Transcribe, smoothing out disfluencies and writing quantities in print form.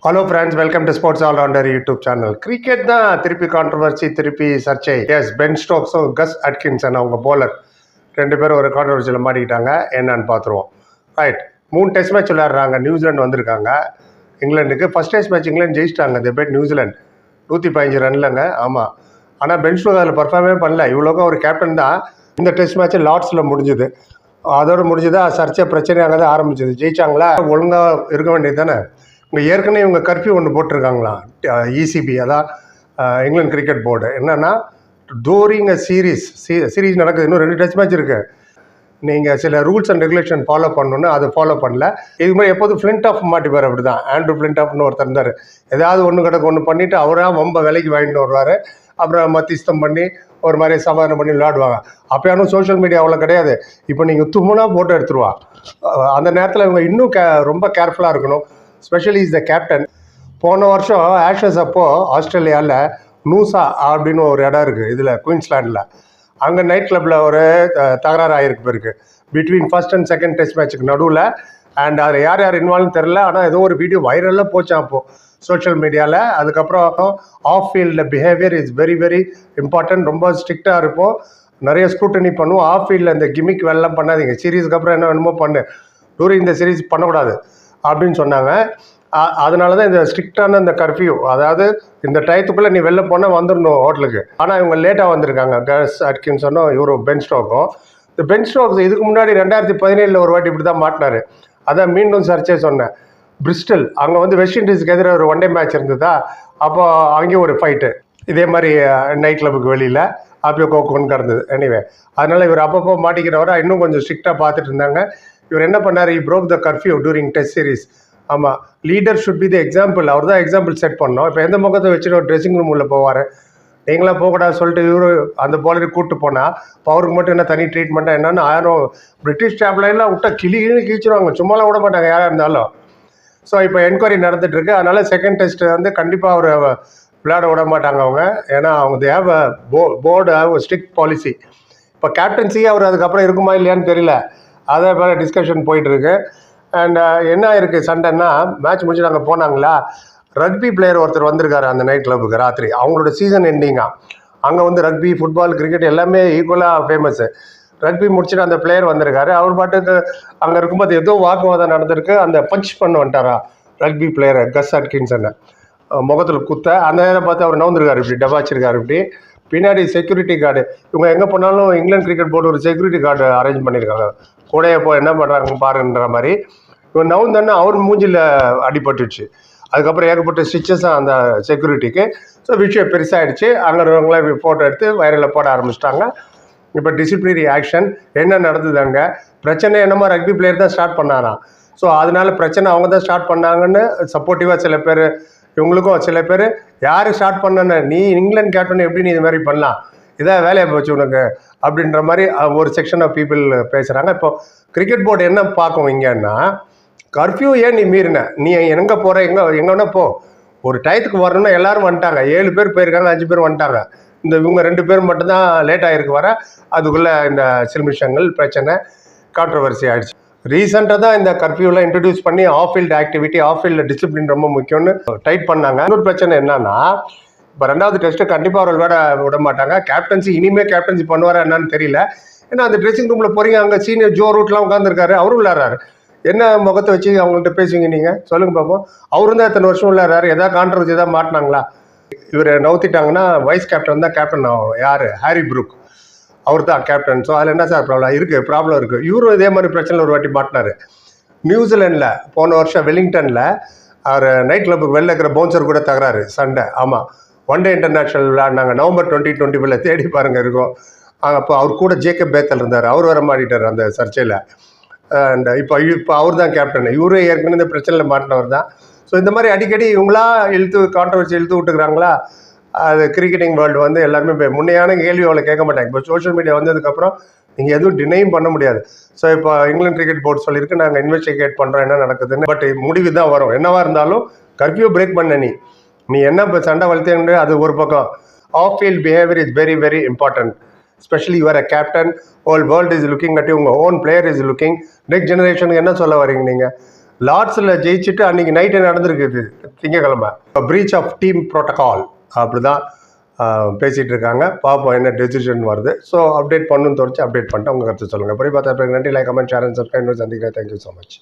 Hello friends, welcome to sports allrounder YouTube channel. Cricket தான் திருப்பி controversy, திருப்பி சர்ச்சை. எஸ், பென் ஸ்டோக்ஸும் கஸ் அட்கின்சன் அவங்க போலர் ரெண்டு பேரும் ஒரு கான்ட்ரவர்சியில் மாட்டிக்கிட்டாங்க. என்னன்னு பார்த்துருவோம். ரைட், 3 டெஸ்ட் மேட்ச் விளையாடுறாங்க. நியூசிலாந்து வந்திருக்காங்க இங்கிலாந்துக்கு. ஃபர்ஸ்ட் டெஸ்ட் மேட்ச் இங்கிலாந்து ஜெயிச்சிட்டாங்க. தி பெட் நியூசிலாந்து 115 ரன்லங்க. ஆமாம், ஆனால் பென் ஸ்டோக்ஸ் அதில் பர்ஃபார்மே பண்ணல. இவ்வளோக்கும் ஒரு கேப்டன் தான். இந்த டெஸ்ட் மேட்ச்சு லார்ட்ஸில் முடிஞ்சுது. அதோடு முடிஞ்சுதா சர்ச்சை பிரச்சனை அங்கே தான் ஆரம்பிச்சது. ஜெயிச்சாங்களா? ஒழுங்காக இருக்க வேண்டியது தானே. இங்கே ஏற்கனவே இவங்க கர்ஃப்யூ ஒன்று போட்டிருக்காங்களாம். இசிபி, அதான் இங்கிலாந்து கிரிக்கெட் போர்டு. என்னென்னா, டூரிங் அ சீரீஸ் நடக்குது. இன்னும் 2 டெஸ்ட் மேட்ச் இருக்குது. நீங்கள் சில ரூல்ஸ் அண்ட் ரெகுலேஷன் ஃபாலோ பண்ணணுன்னு அதை ஃபாலோ பண்ணல. இது மாதிரி எப்போதும் ஃப்ளின்ட் ஆஃப் மாட்டிப்பார். அப்படி தான் ஆண்ட்ரூ ஃப்ளின்ட் ஆஃப்னு ஒருத்தர் இருந்தார். ஏதாவது ஒன்று கிடக்கு ஒன்று பண்ணிவிட்டு அவராக ரொம்ப விலைக்கு வாங்கிட்டு வருவார். அப்புறம் மத்தியஸ்தம் பண்ணி ஒரு மாதிரி சமாதானம் பண்ணி விளையாடுவாங்க. அப்போயானும் சோஷியல் மீடியா அவ்வளோ கிடையாது. இப்போ நீங்கள் தும்முனா போட்டோ எடுத்துருவா. அந்த நேரத்தில் இவங்க இன்னும் ரொம்ப கேர்ஃபுல்லாக இருக்கணும். Specially is the captain. போன வருஷம் ஆஷஸ் அப்போது ஆஸ்திரேலியாவில் நூசா அப்படின்னு ஒரு இடம் இருக்குது, இதில் குயின்ஸ்லாண்டில். அங்கே நைட் கிளப்பில் ஒரு தகராறு ஆகிருக்கு போயிருக்கு between first and second test மேட்ச்சுக்கு நடுவில். அண்ட் அதில் யார் யார் இன்வால்வ்னு தெரில. ஆனால் ஏதோ ஒரு வீடியோ வைரலாக போச்சான் அப்போது சோஷியல் மீடியாவில். அதுக்கப்புறம் ஆஃப் ஃபீல்டில் behaviour is very very important. ரொம்ப ஸ்ட்ரிக்டாக இருப்போம், நிறைய ஸ்க்ரூட்டனி பண்ணுவோம். ஆஃப் ஃபீல்டில் இந்த கிமிக் வெல்லாம் பண்ணாதீங்க. சீரீஸ்க்கு அப்புறம் என்ன வேணுமோ பண்ணு, டூரிங் இந்த சீரீஸ் பண்ணக்கூடாது அப்படின்னு சொன்னாங்க. அதனால தான் இந்த ஸ்ட்ரிக்டான இந்த கர்ஃப்யூ. அதாவது இந்த டயத்துக்குள்ளே நீ வெளில போனால் வந்துடணும் ஹோட்டலுக்கு. ஆனால் இவங்க லேட்டாக வந்திருக்காங்க. கஸ் அட்கின்சனும் இவரும் பென் ஸ்டோக்கும். இந்த பென் ஸ்டோக்ஸ் இதுக்கு முன்னாடி 2017 ஒரு வாட்டி இப்படி தான் மாட்டினார். அதான் மீண்டும் சர்ச்சை சொன்னேன். பிரிஸ்டல் அங்கே வந்து வெஸ்ட் இண்டீஸ்க்கு எதிராக ஒரு 1 டே மேட்ச் இருந்ததா. அப்போ அங்கேயும் ஒரு ஃபைட்டு இதே மாதிரி நைட் கிளப்புக்கு வெளியில் அப்போ கொண்டு கிடந்தது. எனிவே, அதனால் இவர் அப்பப்போ மாட்டிக்கிறவரை இன்னும் கொஞ்சம் ஸ்ட்ரிக்டாக பார்த்துட்டு இருந்தாங்க. இவர் என்ன பண்ணார்? He broke the curfew during test series. ஆமாம், leader should be the example. அவர் தான் எக்ஸாம்பிள் செட் பண்ணோம். இப்போ எந்த முகத்தை வச்சுட்டு ஒரு ட்ரெஸ்ஸிங் ரூம் உள்ள போவார்? நீங்களாம் போகக்கூடாது சொல்லிட்டு இவரு அந்த போலருக்கு கூப்பிட்டு போனால் இப்போ அவருக்கு மட்டும் என்ன தனி ட்ரீட்மெண்ட்டாக என்னன்னு ஆயிரம் பிரிட்டிஷ் ஸ்டாப்லாம் விட்டா கிளின்னு கிழிச்சிருவாங்க. சும்மாலாம் விட மாட்டாங்க யாராக இருந்தாலும். ஸோ இப்போ என்கொயரி நடந்துகிட்ருக்கு. அதனால் செகண்ட் டெஸ்ட்டு வந்து கண்டிப்பாக அவர் விளையாட விட மாட்டாங்க அவங்க. ஏன்னா அவங்க தேவ போர்டு ஸ்ட்ரிக்ட் பாலிசி. இப்போ கேப்டன்சி அவர் அதுக்கப்புறம் இருக்குமா இல்லையான்னு தெரியல. அதே போல் டிஸ்கஷன் போயிட்டுருக்கு. அண்ட் என்ன இருக்குது சண்டைன்னா, மேட்ச் முடிச்சு நாங்கள் போனாங்களா, ரக்பி பிளேயர் ஒருத்தர் வந்திருக்காரு அந்த நைட் கிளப்புக்கு ராத்திரி. அவங்களோட சீசன் எண்டிங்கா. அங்கே வந்து ரக்பி, ஃபுட்பால், கிரிக்கெட் எல்லாமே ஈக்குவலாக ஃபேமஸ்ஸு. ரக்பி முடிச்சுட்டு அந்த பிளேயர் வந்திருக்காரு. அவர் பாட்டுக்கு அங்கே இருக்கும்போது ஏதோ வாக்குவாதம் நடந்திருக்கு. அந்த பஞ்ச் பண்ண வந்துட்டாரா ரக்பி பிளேயரை, கஸ் அட்கின்சனை முகத்தில் குத்த. அந்த நேரம் பார்த்து அவர் நவுந்திருக்காரு, இப்படி டபாச்சிருக்காரு. இப்படி பின்னாடி செக்யூரிட்டி கார்டு. இவங்க எங்கே போனாலும் இங்கிலாந்து கிரிக்கெட் போர்டு ஒரு செக்யூரிட்டி கார்டு அரேஞ்ச் பண்ணியிருக்காங்க. கூடையை இப்போ என்ன பண்ணுறாங்க பாருன்ற மாதிரி. இவன் நவுந்தோன்னா அவர் மூஞ்சில் அடிபட்டுச்சு. அதுக்கப்புறம் ஏகப்பட்ட ஸ்டிச்சஸாக அந்த செக்யூரிட்டிக்கு. ஸோ விஷயம் பெருசாகிடுச்சு. அங்கே இருக்கிறவங்கள ஃபோட்டோ எடுத்து வைரலில் போட ஆரம்பிச்சிட்டாங்க. இப்போ டிசிப்ளினரி ஆக்ஷன் என்ன நடந்தது அங்கே? பிரச்சனை என்னமோ ரக்பி பிளேயர் தான் ஸ்டார்ட் பண்ணாராம். ஸோ அதனால பிரச்சனை அவங்க தான் ஸ்டார்ட் பண்ணாங்கன்னு சப்போர்ட்டிவாக சில பேர், இவங்களுக்கும் சில பேர், யார் ஸ்டார்ட் பண்ணன்னு, நீ இங்கிலாந்து கேப்டன் எப்படி நீ இது மாதிரி பண்ணலாம், இதான் வேலையை போச்சு உனக்கு அப்படின்ற மாதிரி ஒரு செக்ஷன் ஆஃப் பீப்புள் பேசுகிறாங்க. இப்போ கிரிக்கெட் போர்டு என்ன பார்க்கும் இங்கன்னா, கர்ஃப்யூ ஏன் நீ மீறின, நீ எங்கே போகிற, எங்கன்னா போ, ஒரு டயத்துக்கு வரணும்னா எல்லாரும் வந்துட்டாங்க. 7 பேர் போயிருக்காங்க, 5 பேர் வந்துட்டாங்க. இவங்க 2 பேர் மட்டும்தான் லேட் ஆகிருக்கு வர. அதுக்குள்ளே இந்த சில்மிஷங்கள் பிரச்சனை கான்ட்ரவர்சி ஆகிடுச்சு. ரீசெண்டாக தான் இந்த கர்ஃப்யூலாம் இன்ட்ரடியூஸ் பண்ணி off field activity, off field discipline ரொம்ப முக்கியம்னு டைட் பண்ணாங்க. இன்னொரு பிரச்சனை என்னன்னா, இப்போ 2வது டெஸ்ட்டு கண்டிப்பாக அவர் விட மாட்டாங்க. கேப்டன்சி இனிமேல் கேப்டன்சி பண்ணுவாரா என்னன்னு தெரியல. ஏன்னா அந்த ட்ரெஸ்ஸிங் ரூமில் போகிறீங்க, அங்கே சீனியர் ஜோ ரூட்லாம் உட்காந்துருக்காரு, அவரும் விளையாடுறாரு. என்ன முகத்தை வச்சு அவங்கள்ட்ட பேசுவீங்க நீங்கள்? சொல்லுங்கள் பார்ப்போம். அவரும் தான் எத்தனை வருஷம் விளையாடுறாரு. எதாவது கான்ட்ரவர்சி எதாவது மாட்டினாங்களா? இவர் நவுத்திட்டாங்கன்னா வைஸ் கேப்டன் தான் கேப்டன் ஆகும். யார்? ஹாரி ப்ரூக், அவர் தான் கேப்டன். ஸோ அதில் என்ன சார் ப்ராப்ளம் இருக்குது. இவரும் இதே மாதிரி பிரச்சனை ஒரு வாட்டி மாட்டினார். நியூசிலாண்டில் போன வருஷம் வெலிங்டனில் அவர் நைட் கிளப்புக்கு வெளில இருக்கிற பவுன்சர் கூட தகராறு சண்டை. ஆமாம், 1 டே இன்டர்நேஷ்னல் விளையாடினாங்க நவம்பர் 2020. தேடி பாருங்கள் இருக்கும். அப்போ அவர் கூட ஜேக்கப் பேத்தல் இருந்தார். அவர் வர மாட்டிட்டார் அந்த சர்ச்சையில். அண்ட் இப்போ அவர் தான் கேப்டன். இவரே ஏற்கனவே இந்த பிரச்சனையில் மாட்டினவர் தான். ஸோ இந்த மாதிரி அடிக்கடி இவங்களா கான்ட்ரவர்சி இழுத்து விட்டுக்கிறாங்களா. அது கிரிக்கெட்டிங் வேர்ல்டு வந்து எல்லாருமே முன்னையான கேள்வி அவளை கேட்க மாட்டாங்க. இப்போ சோஷியல் மீடியா வந்ததுக்கப்புறம் நீங்கள் எதுவும் டினையும் பண்ண முடியாது. ஸோ இப்போ இங்கிலாந்து கிரிக்கெட் போர்டு சொல்லியிருக்கு, நாங்கள் இன்வெஸ்டிகேட் பண்ணுறோம் என்ன நடக்குதுன்னு. பட் முடிவு தான் வரும். என்னவா இருந்தாலும் கர்ஃப்யூ பிரேக் பண்ண நீ என்ன இப்போ சண்டை வளர்த்தேன்னு அது ஒரு பக்கம். Off field behaviour is very very important. especially you are a captain, whole world is looking at you, உங்கள் own player is looking. Next ஜெனரேஷனுக்கு என்ன சொல்ல வரீங்க நீங்கள்? லார்ட்ஸில் ஜெயிச்சுட்டு அன்றைக்கி நைட்டு நடந்திருக்குது திங்கக்கிழமை. ப்ரீச் ஆஃப் டீம் ப்ரோட்டோகால் அப்படி தான் பேசிகிட்டு இருக்காங்க. பார்ப்போம் என்ன டெசிஷன் வருது. ஸோ அப்டேட் பண்ணணும்னு தோணுச்சு, அப்டேட் பண்ணிட்டு உங்கள் கருத்து சொல்லுங்கள். போய் பார்த்தா நன்றி. Like, comment, share and subscribe. சந்திக்கிறேன். Thank you so much.